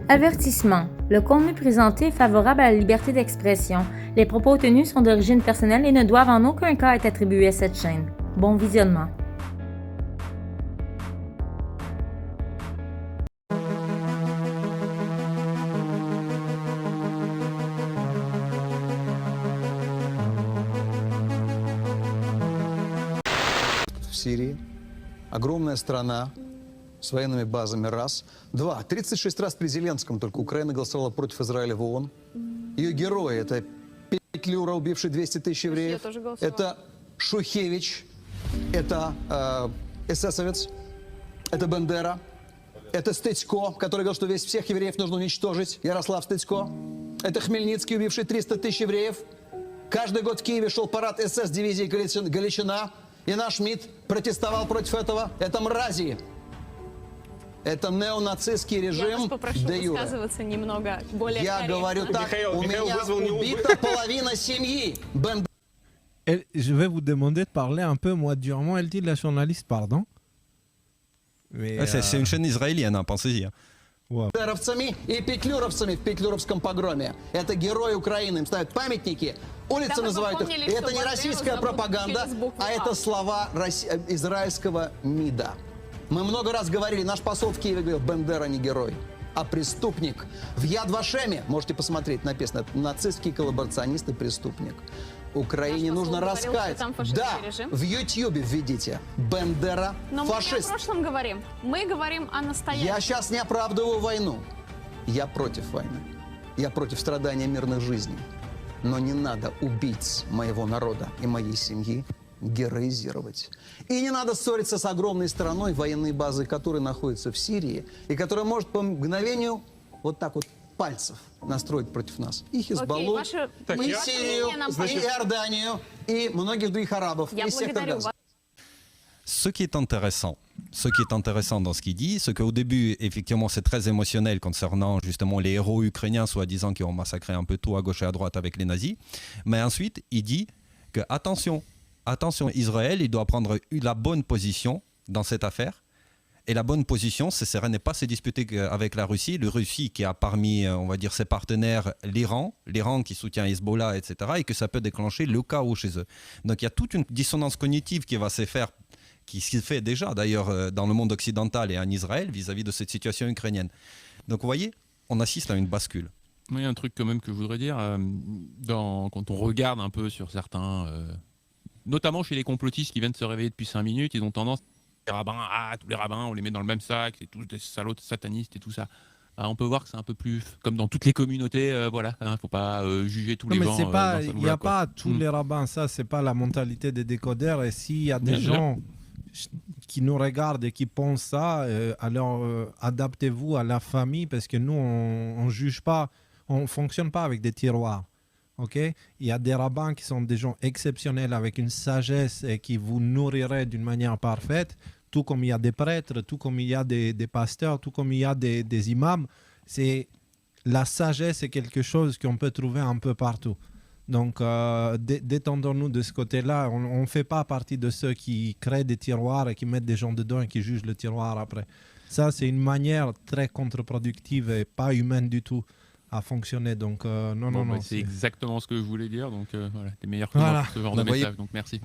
Avertissement. Le contenu présenté est favorable à la liberté d'expression. Les propos tenus sont d'origine personnelle et ne doivent en aucun cas être attribués à cette chaîne. Bon visionnement. В Сирии. Огромная страна с военными базами, раз. Два. 36 раз при Зеленском только Украина голосовала против Израиля в ООН. Ее герои — это Петлюра, убивший 200 тысяч евреев. Это Шухевич, это эсэсовец, это Бендера. Это Стыцко, который говорил, что всех евреев нужно уничтожить. Ярослав Стыцко. Это Хмельницкий, убивший 300 тысяч евреев. Каждый год в Киеве шел парад СС дивизии Галичина. И наш МИД протестовал против этого. Это мрази. Это неонацистский режим. Я вас попрошу высказываться немного более Я говорю так, у меня убита половина семьи. Je vais vous demander de parler un peu moins durement. Elle dit la journaliste, pardon. Mais, C'est une chaîne israélienne, hein, pensez-y. Бендеровцами и петлюровцами в петлюровском погроме. Это герои Украины. Им ставят памятники, улицы называют их. И это не российская пропаганда, а это слова израильского МИДа. Мы много раз говорили, наш посол в Киеве говорил, Бендера не герой, а преступник. В Яд Вашеме, можете посмотреть, написано, нацистский коллаборационист и преступник. Украине нужно раскаять. Да, в Ютьюбе введите. Бендера фашист. Но мы не о прошлом говорим. Мы говорим о настоящем. Я сейчас не оправдываю войну. Я против войны. Я против страдания мирных жизней. Но не надо убийц моего народа и моей семьи героизировать. И не надо ссориться с огромной страной, военные базы которой находятся в Сирии, и которая может по мгновению вот так вот пальцев настроить против нас. И Хизбаллу, и Сирию, и Иорданию, и многих других арабов, и сектор Газа. Ce qui est intéressant dans ce qu'il dit, c'est qu'au début, effectivement, c'est très émotionnel concernant justement les héros ukrainiens, soi-disant, qui ont massacré un peu tout à gauche et à droite avec les nazis. Mais ensuite, il dit que attention, Israël, il doit prendre la bonne position dans cette affaire. Et la bonne position, ce n'est pas se disputer avec la Russie qui a parmi, on va dire, ses partenaires l'Iran qui soutient Hezbollah, etc., et que ça peut déclencher le chaos chez eux. Donc il y a toute une dissonance cognitive qui va se faire, qui se fait déjà d'ailleurs dans le monde occidental et en Israël vis-à-vis de cette situation ukrainienne. Donc vous voyez, on assiste à une bascule. Il y a un truc quand même que je voudrais dire, quand on regarde un peu sur certains, notamment chez les complotistes qui viennent de se réveiller depuis 5 minutes, ils ont tendance les rabbins, tous les rabbins, on les met dans le même sac, c'est tous des salauds satanistes et tout ça. On peut voir que c'est un peu plus comme dans toutes les communautés, voilà. Faut pas juger tous les gens. Mais il n'y a pas tous les rabbins, ça c'est pas la mentalité des décodeurs. Et s'il y a des gens qui nous regardent et qui pensent ça, alors adaptez-vous à la famille parce que nous on juge pas, on fonctionne pas avec des tiroirs. Ok, il y a des rabbins qui sont des gens exceptionnels avec une sagesse et qui vous nourriraient d'une manière parfaite, tout comme il y a des prêtres, tout comme il y a des pasteurs, tout comme il y a des imams. La sagesse est quelque chose qu'on peut trouver un peu partout. Donc, détendons-nous de ce côté-là. On ne fait pas partie de ceux qui créent des tiroirs et qui mettent des gens dedans et qui jugent le tiroir après. Ça, c'est une manière très contre-productive et pas humaine du tout à fonctionner. Donc, non. C'est exactement ce que je voulais dire. Donc, voilà, t'es meilleur que moi pour ce genre de message. Donc, merci.